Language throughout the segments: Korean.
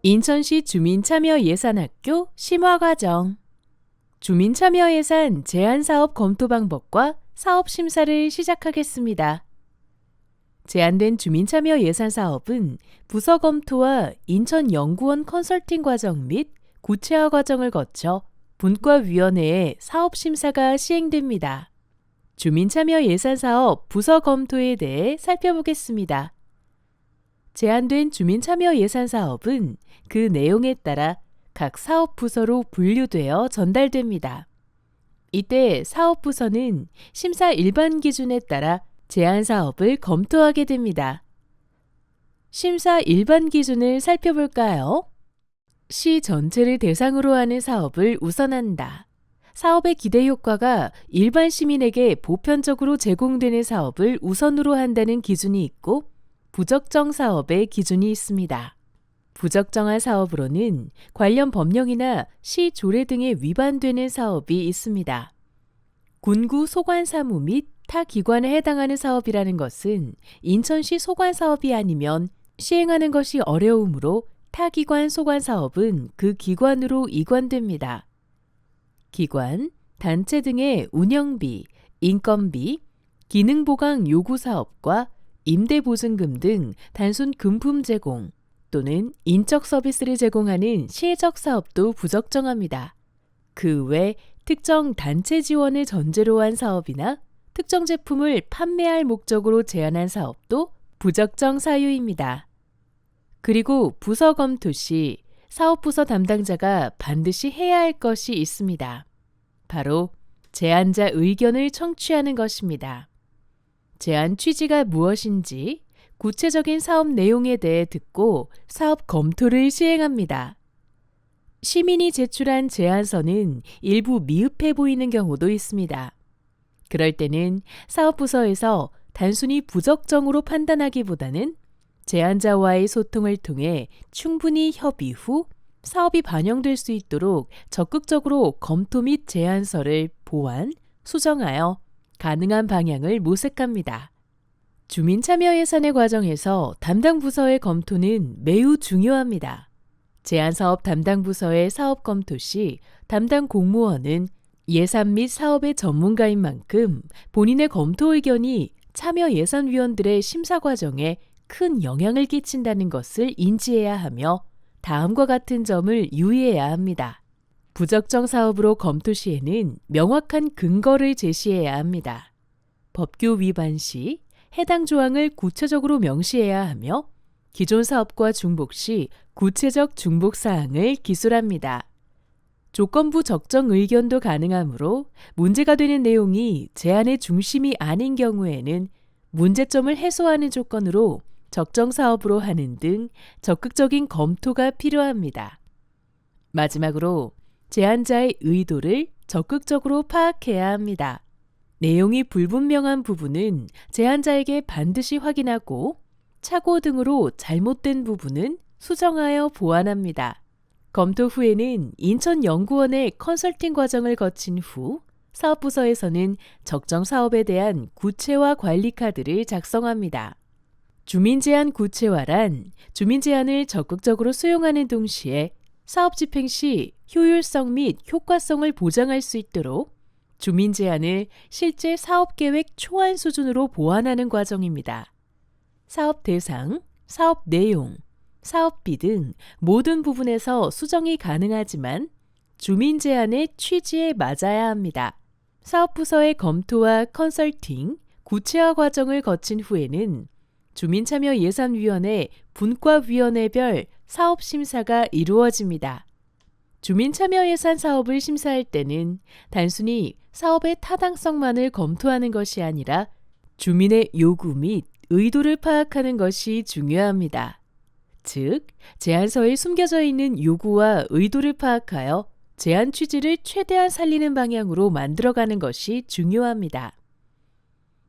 인천시 주민참여예산학교 심화과정. 주민참여예산 제한사업 검토 방법과 사업 심사를 시작하겠습니다. 제한된 주민참여예산 사업은 부서 검토와 인천연구원 컨설팅 과정 및 구체화 과정을 거쳐 분과위원회의 사업 심사가 시행됩니다. 주민참여예산 사업 부서 검토에 대해 살펴보겠습니다. 제한된 주민참여예산 사업은 그 내용에 따라 각 사업부서로 분류되어 전달됩니다. 이때 사업부서는 심사 일반 기준에 따라 제한 사업을 검토하게 됩니다. 심사 일반 기준을 살펴볼까요? 시 전체를 대상으로 하는 사업을 우선한다. 사업의 기대 효과가 일반 시민에게 보편적으로 제공되는 사업을 우선으로 한다는 기준이 있고 부적정 사업의 기준이 있습니다. 부적정한 사업으로는 관련 법령이나 시 조례 등에 위반되는 사업이 있습니다. 군구 소관사무 및 타 기관에 해당하는 사업이라는 것은 인천시 소관사업이 아니면 시행하는 것이 어려우므로 타 기관 소관사업은 그 기관으로 이관됩니다. 기관, 단체 등의 운영비, 인건비, 기능보강 요구사업과 임대보증금 등 단순 금품 제공 또는 인적 서비스를 제공하는 실적 사업도 부적정합니다. 그 외 특정 단체 지원을 전제로 한 사업이나 특정 제품을 판매할 목적으로 제한한 사업도 부적정 사유입니다. 그리고 부서 검토 시 사업부서 담당자가 반드시 해야 할 것이 있습니다. 바로 제안자 의견을 청취하는 것입니다. 제안 취지가 무엇인지 구체적인 사업 내용에 대해 듣고 사업 검토를 시행합니다. 시민이 제출한 제안서는 일부 미흡해 보이는 경우도 있습니다. 그럴 때는 사업부서에서 단순히 부적정으로 판단하기보다는 제안자와의 소통을 통해 충분히 협의 후 사업이 반영될 수 있도록 적극적으로 검토 및 제안서를 보완, 수정하여 가능한 방향을 모색합니다. 주민참여예산의 과정에서 담당 부서의 검토는 매우 중요합니다. 제안사업 담당 부서의 사업 검토 시 담당 공무원은 예산 및 사업의 전문가인 만큼 본인의 검토 의견이 참여예산위원들의 심사 과정에 큰 영향을 끼친다는 것을 인지해야 하며 다음과 같은 점을 유의해야 합니다. 부적정 사업으로 검토 시에는 명확한 근거를 제시해야 합니다. 법규 위반 시 해당 조항을 구체적으로 명시해야 하며 기존 사업과 중복 시 구체적 중복 사항을 기술합니다. 조건부 적정 의견도 가능하므로 문제가 되는 내용이 제안의 중심이 아닌 경우에는 문제점을 해소하는 조건으로 적정 사업으로 하는 등 적극적인 검토가 필요합니다. 마지막으로 제안자의 의도를 적극적으로 파악해야 합니다. 내용이 불분명한 부분은 제안자에게 반드시 확인하고 착오 등으로 잘못된 부분은 수정하여 보완합니다. 검토 후에는 인천연구원의 컨설팅 과정을 거친 후 사업부서에서는 적정 사업에 대한 구체화 관리 카드를 작성합니다. 주민제안 구체화란 주민제안을 적극적으로 수용하는 동시에 사업 집행 시 효율성 및 효과성을 보장할 수 있도록 주민제안을 실제 사업계획 초안 수준으로 보완하는 과정입니다. 사업 대상, 사업 내용, 사업비 등 모든 부분에서 수정이 가능하지만 주민 제안의 취지에 맞아야 합니다. 사업부서의 검토와 컨설팅, 구체화 과정을 거친 후에는 주민참여예산위원회 분과위원회별 사업심사가 이루어집니다. 주민참여예산 사업을 심사할 때는 단순히 사업의 타당성만을 검토하는 것이 아니라 주민의 요구 및 의도를 파악하는 것이 중요합니다. 즉, 제안서에 숨겨져 있는 요구와 의도를 파악하여 제안 취지를 최대한 살리는 방향으로 만들어가는 것이 중요합니다.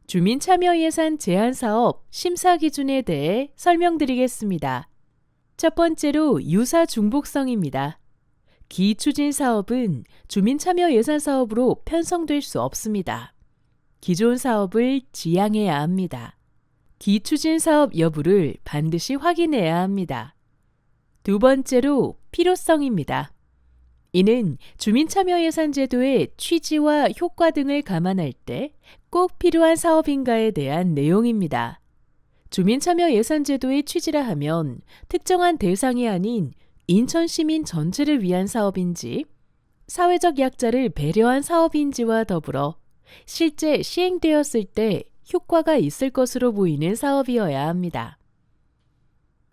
주민참여예산 제안사업 심사 기준에 대해 설명드리겠습니다. 첫 번째로 유사 중복성입니다. 기추진 사업은 주민참여예산 사업으로 편성될 수 없습니다. 기존 사업을 지양해야 합니다. 기추진 사업 여부를 반드시 확인해야 합니다. 두 번째로 필요성입니다. 이는 주민참여예산제도의 취지와 효과 등을 감안할 때 꼭 필요한 사업인가에 대한 내용입니다. 주민참여예산제도의 취지라 하면 특정한 대상이 아닌 인천 시민 전체를 위한 사업인지, 사회적 약자를 배려한 사업인지와 더불어 실제 시행되었을 때 효과가 있을 것으로 보이는 사업이어야 합니다.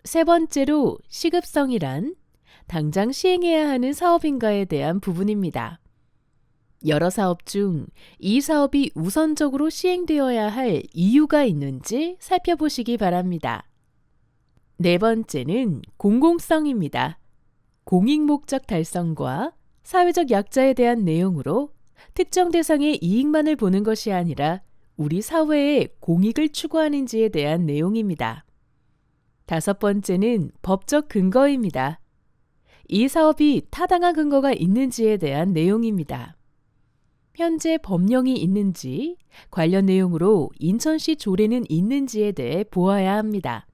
세 번째로 시급성이란 당장 시행해야 하는 사업인가에 대한 부분입니다. 여러 사업 중 이 사업이 우선적으로 시행되어야 할 이유가 있는지 살펴보시기 바랍니다. 네 번째는 공공성입니다. 공익 목적 달성과 사회적 약자에 대한 내용으로 특정 대상의 이익만을 보는 것이 아니라 우리 사회의 공익을 추구하는지에 대한 내용입니다. 다섯 번째는 법적 근거입니다. 이 사업이 타당한 근거가 있는지에 대한 내용입니다. 현재 법령이 있는지, 관련 내용으로 인천시 조례는 있는지에 대해 보아야 합니다.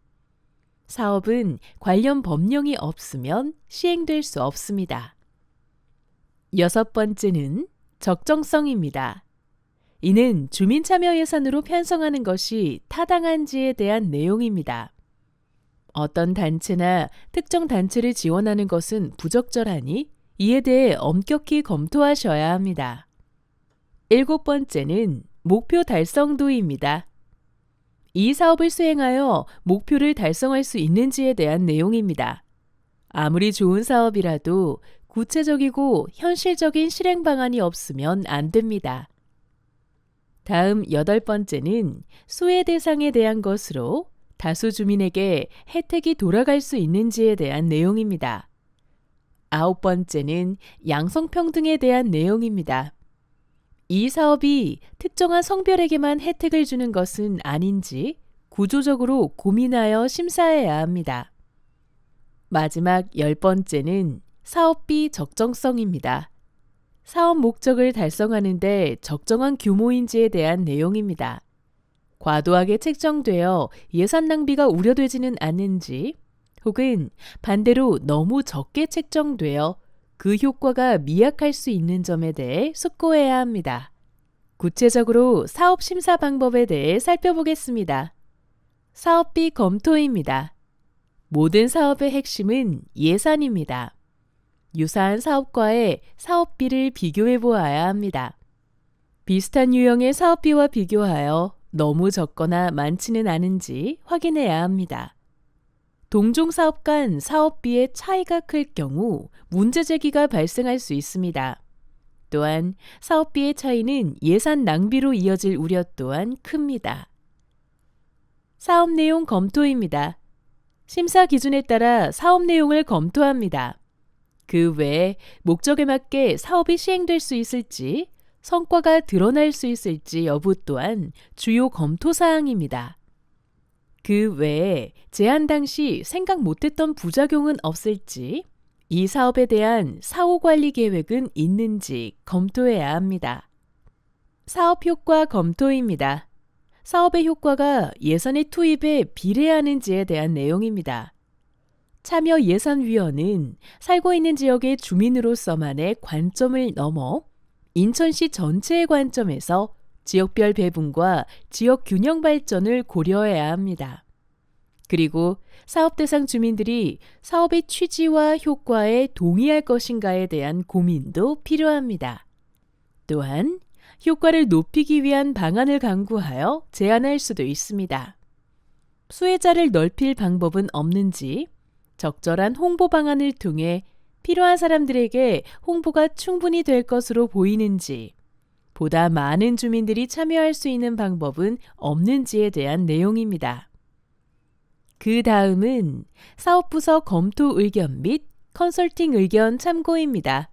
사업은 관련 법령이 없으면 시행될 수 없습니다. 여섯 번째는 적정성입니다. 이는 주민참여 예산으로 편성하는 것이 타당한지에 대한 내용입니다. 어떤 단체나 특정 단체를 지원하는 것은 부적절하니 이에 대해 엄격히 검토하셔야 합니다. 일곱 번째는 목표 달성도입니다. 이 사업을 수행하여 목표를 달성할 수 있는지에 대한 내용입니다. 아무리 좋은 사업이라도 구체적이고 현실적인 실행 방안이 없으면 안 됩니다. 다음 여덟 번째는 수혜 대상에 대한 것으로 다수 주민에게 혜택이 돌아갈 수 있는지에 대한 내용입니다. 아홉 번째는 양성평등에 대한 내용입니다. 이 사업이 특정한 성별에게만 혜택을 주는 것은 아닌지 구조적으로 고민하여 심사해야 합니다. 마지막 열 번째는 사업비 적정성입니다. 사업 목적을 달성하는 데 적정한 규모인지에 대한 내용입니다. 과도하게 책정되어 예산 낭비가 우려되지는 않는지, 혹은 반대로 너무 적게 책정되어 그 효과가 미약할 수 있는 점에 대해 숙고해야 합니다. 구체적으로 사업 심사 방법에 대해 살펴보겠습니다. 사업비 검토입니다. 모든 사업의 핵심은 예산입니다. 유사한 사업과의 사업비를 비교해 보아야 합니다. 비슷한 유형의 사업비와 비교하여 너무 적거나 많지는 않은지 확인해야 합니다. 동종 사업 간 사업비의 차이가 클 경우 문제 제기가 발생할 수 있습니다. 또한 사업비의 차이는 예산 낭비로 이어질 우려 또한 큽니다. 사업 내용 검토입니다. 심사 기준에 따라 사업 내용을 검토합니다. 그 외에 목적에 맞게 사업이 시행될 수 있을지, 성과가 드러날 수 있을지 여부 또한 주요 검토 사항입니다. 그 외에 제안 당시 생각 못했던 부작용은 없을지, 이 사업에 대한 사후 관리 계획은 있는지 검토해야 합니다. 사업 효과 검토입니다. 사업의 효과가 예산의 투입에 비례하는지에 대한 내용입니다. 참여예산위원은 살고 있는 지역의 주민으로서만의 관점을 넘어 인천시 전체의 관점에서 지역별 배분과 지역 균형 발전을 고려해야 합니다. 그리고 사업 대상 주민들이 사업의 취지와 효과에 동의할 것인가에 대한 고민도 필요합니다. 또한 효과를 높이기 위한 방안을 강구하여 제안할 수도 있습니다. 수혜자를 넓힐 방법은 없는지, 적절한 홍보 방안을 통해 필요한 사람들에게 홍보가 충분히 될 것으로 보이는지, 보다 많은 주민들이 참여할 수 있는 방법은 없는지에 대한 내용입니다. 그 다음은 사업부서 검토 의견 및 컨설팅 의견 참고입니다.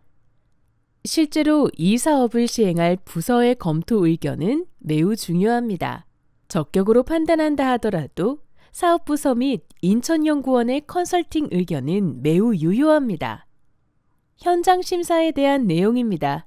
실제로 이 사업을 시행할 부서의 검토 의견은 매우 중요합니다. 적격으로 판단한다 하더라도 사업부서 및 인천연구원의 컨설팅 의견은 매우 유효합니다. 현장 심사에 대한 내용입니다.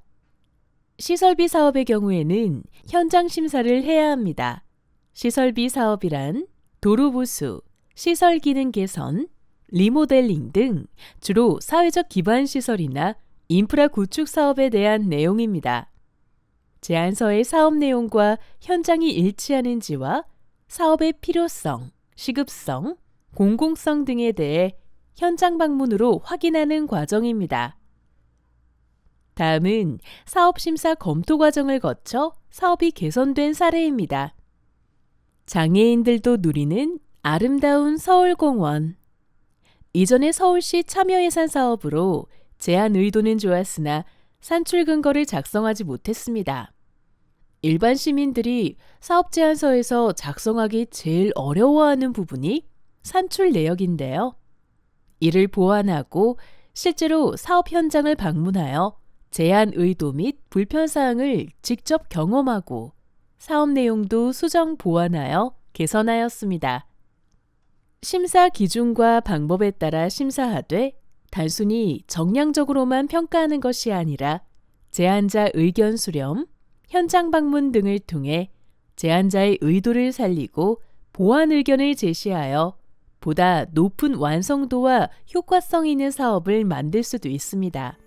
시설비 사업의 경우에는 현장 심사를 해야 합니다. 시설비 사업이란 도로 보수, 시설 기능 개선, 리모델링 등 주로 사회적 기반 시설이나 인프라 구축 사업에 대한 내용입니다. 제안서의 사업 내용과 현장이 일치하는지와 사업의 필요성, 시급성, 공공성 등에 대해 현장 방문으로 확인하는 과정입니다. 다음은 사업 심사 검토 과정을 거쳐 사업이 개선된 사례입니다. 장애인들도 누리는 아름다운 서울공원. 이전에 서울시 참여예산 사업으로 제안 의도는 좋았으나 산출 근거를 작성하지 못했습니다. 일반 시민들이 사업 제안서에서 작성하기 제일 어려워하는 부분이 산출 내역인데요. 이를 보완하고 실제로 사업 현장을 방문하여 제안 의도 및 불편사항을 직접 경험하고 사업 내용도 수정 보완하여 개선하였습니다. 심사 기준과 방법에 따라 심사하되 단순히 정량적으로만 평가하는 것이 아니라 제안자 의견 수렴, 현장 방문 등을 통해 제안자의 의도를 살리고 보완 의견을 제시하여 보다 높은 완성도와 효과성 있는 사업을 만들 수도 있습니다.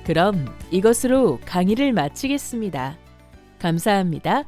그럼 이것으로 강의를 마치겠습니다. 감사합니다.